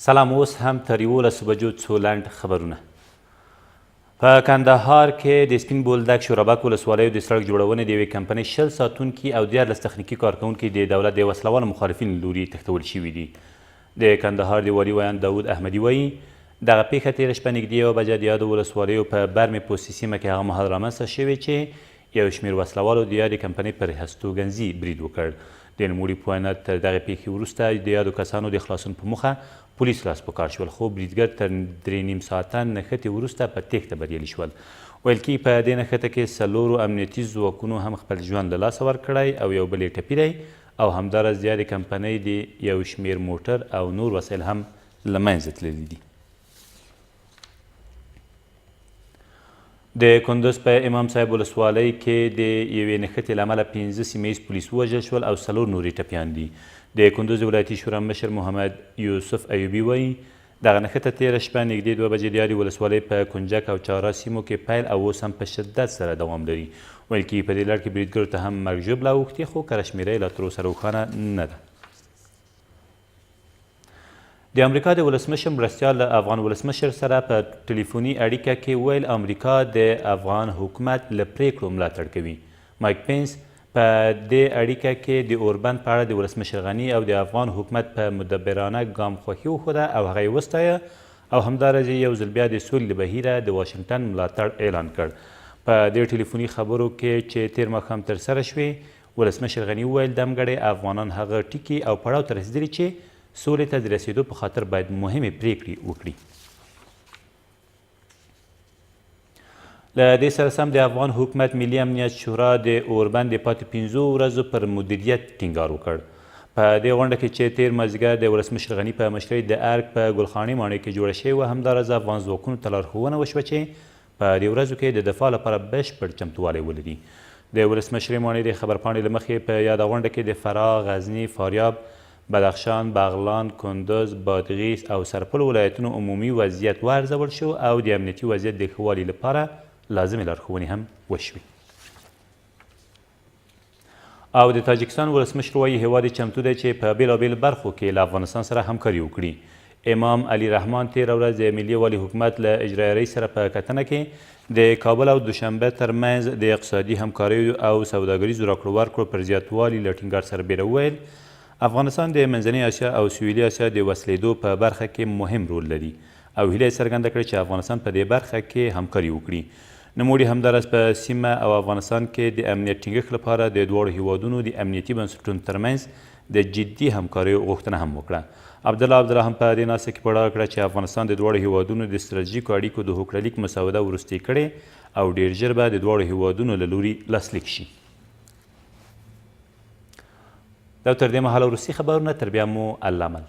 سلام. اوس هم تر 11 بجو څو لنډ خبرونه. په کندهار کې د سپین بولدک شورابک ولسوالیو د سړک جوړونې د یوې کمپنۍ 60 ساتونکي او 14 تخنیکي کارکوونکي د دولت د وسلوالو مخالفینو له لوري تښتول شوي دي. د کندهار د والي ویان داود احمدي وایي دغه پیښه تېره شپه نږدې 1 بجه د یادو ولسوالیو په برمې پوستې سیمه کې هغه مهال رامنځته شوې چې یو شمېر وسلوالو د یادې کمپنۍ پر هستوګنځي برید وکړ. د نوموړي په وینا تر دغې پیښې وروسته د یادو کسانو د خلاصون په موخه پولیس لاس په کار شول، خو بریدګر تر 3.5 ساعته نښتې وروسته په تېښته بریالي شول. ویل کېږي په دې نښته کې 4 امنیتي ځواکونو هم خپل ژوند له لاسه ورکړی او یو بل یې ټپي دی او همداراز د یادې کمپنۍ د یو شمېر موټر او نور وسایل هم له منځه تللي دي. د کندز په امام صاحب ولسوالۍ کې د یوې نښتې له امله 15 سیمه ییز پولیس ووژل شول او 4 نور یې ټپیان دي. د کندز ولایتي شورا مشر محمد یوسف ایوبي وایي دغه نښته تېره شپه نږدې 2 بجې د یادې ولسوالۍ په کنجک او چهارا سیمو کې پیل او اوس هم په شدت سره دوام لري. ویل کېږي په دې لړ کې بریدګرو ته هم مرګ ژوبله اوښتې، خو کره شمېره یې لا تر اوسه روښانه نه ده. د امریکا د ولسمشر مرستیال له افغان ولسمشر سره په ټلیفوني اړیکه کې ویل امریکا د افغان حکومت له پریکړو ملاتړ کوي. مایک پینس په دې اړیکه کې د اوربند په اړه د ولسمشر غني او د افغان حکومت په مدبرانه ګام خوښي وښوده او هغه یې وستایه او همداراز یو ځل بیا د سولې له بهیره د واشنګټن ملاتړ اعلان کړ. په دې ټلیفوني خبرو کې چې تېر ماښام ترسره شوې ولسمشر غني وویل دمګړی افغانان هغه ټکي او پړاو ته رسېدلي چې سولې ته د رسېدو په خاطر باید مهمې پریکړې وکړي. له دې سره سم د افغان حکومت ملي امنیت شورا د اوربند د پاتې 15 ورځو پر مدیریت ټینګار وکړ. په دې غونډه کې چې تېر مازدیګر د ولسمشر غني په مشرۍ د ارګ په ګلخانې ماڼۍ کې جوړه شوې وه، همداراز افغان ځواکونو ته لارښوونه وشوه چې په دې ورځو کې د دفاع لپاره بشپړ چمتووالی ولري. د ولسمشرۍ ماڼۍ د خبرپاڼې له مخې په یاده غونډه کې د فراه، غزني، فاریاب، بدخشان، بغلان، کندز، بادغیس او سرپل ولایتونو عمومي وضعیت وارزول شو او د امنیتي وضعیت د ښه والي لپاره لازمې لارښوونې هم وشوې. او د تاجکستان ولسمشر وایي هیواد یې چمتو دی چې په بېلابېلو برخو کې له افغانستان سره همکاري وکړي. امام علي رحمان تېره ورځ د ملي والي حکومت له اجرایه رئیس سره په کتنه کې د کابل او دوشنبه ترمنځ د اقتصادي همکاریو او سوداګریزو راکړو ورکړو پر زیاتوالي له ټینګار سره بیره وویل افغانستان د منځنۍ اسیا او سویلي اسیا د وسلېدو په برخه کې مهم رول لري او هیله یې څرګنده کړې چې افغانستان په دې برخه کې همکاري وکړي. نوموړي همداراز په سیمه او افغانستان کې د امنیت ټینګښت لپاره د دواړو هیوادونو د امنیتي بنسټونو ترمنځ د جدي همکاریو غوښتنه هم وکړه. عبدالله عبدالرحمن په دې ناسته کې په ډاګه کړه چې افغانستان د دواړو هیوادونو د ستراتیژیکو اړیکو د هوکړلیک مسوده وروستۍ کړې او ډېر ژر به د دواړو هیوادونو له لوري لاسلیک شي. دا تر دې مهاله وروستي خبرونه، تر بیا مو الله مل.